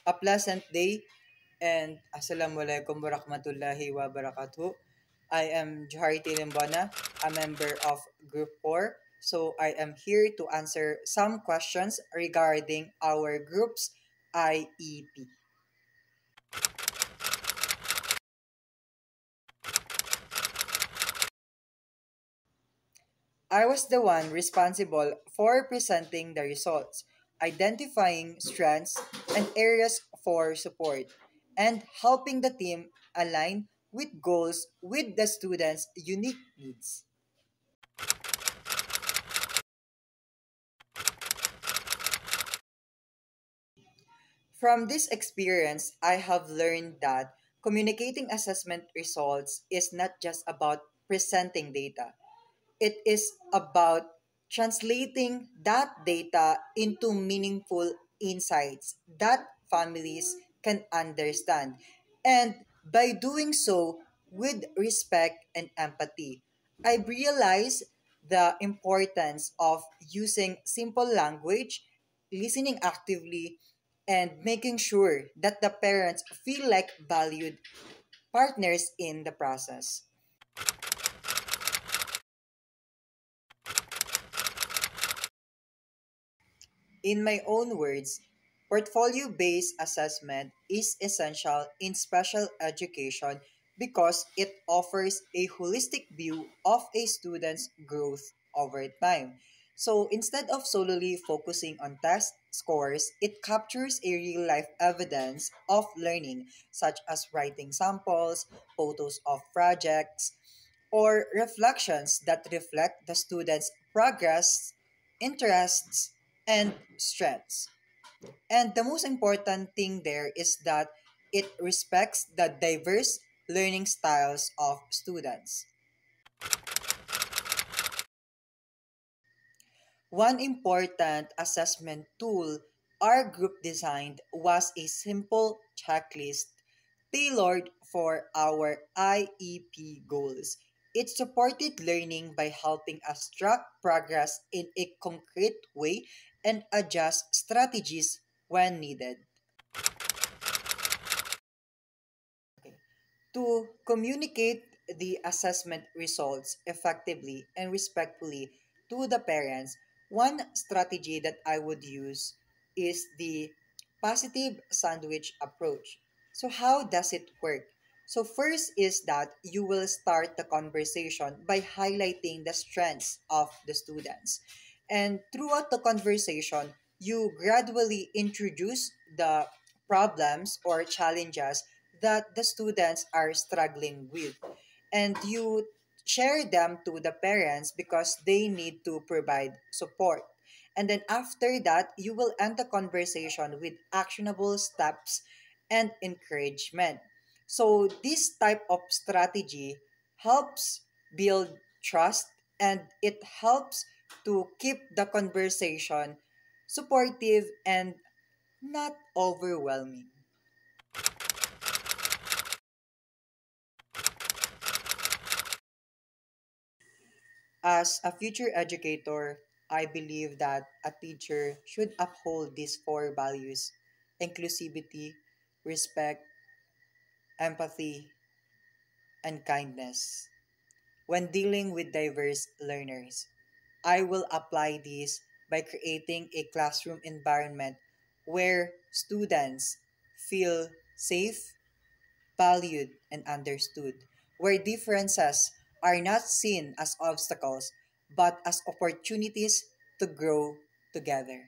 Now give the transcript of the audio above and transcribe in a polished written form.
A pleasant day and Assalamualaikum warahmatullahi wabarakatuh. I am Joharity Limbana, a member of Group 4. So I am here to answer some questions regarding our group's IEP. I was the one responsible for presenting the results, identifying strengths and areas for support, and helping the team align with goals with the students' unique needs. From this experience, I have learned that communicating assessment results is not just about presenting data. It is about translating that data into meaningful insights that families can understand. And by doing so with respect and empathy, I realize the importance of using simple language, listening actively, and making sure that the parents feel like valued partners in the process. In my own words, portfolio based assessment is essential in special education because it offers a holistic view of a student's growth over time. So instead of solely focusing on test scores, it captures a real life evidence of learning, such as writing samples, photos of projects, or reflections that reflect the student's progress, interests, and strengths. And the most important thing there is that it respects the diverse learning styles of students. One important assessment tool our group designed was a simple checklist tailored for our IEP goals. It supported learning by helping us track progress in a concrete way and adjust strategies when needed. To communicate the assessment results effectively and respectfully to the parents, one strategy that I would use is the positive sandwich approach. So, how does it work? So, first is that you will start the conversation by highlighting the strengths of the students. And throughout the conversation, you gradually introduce the problems or challenges that the students are struggling with. And you share them to the parents because they need to provide support. And then after that, you will end the conversation with actionable steps and encouragement. So this type of strategy helps build trust and it helps to keep the conversation supportive and not overwhelming. As a future educator, I believe that a teacher should uphold these four values: inclusivity, respect, empathy, and kindness. When dealing with diverse learners, I will apply these by creating a classroom environment where students feel safe, valued, and understood, where differences are not seen as obstacles but as opportunities to grow together.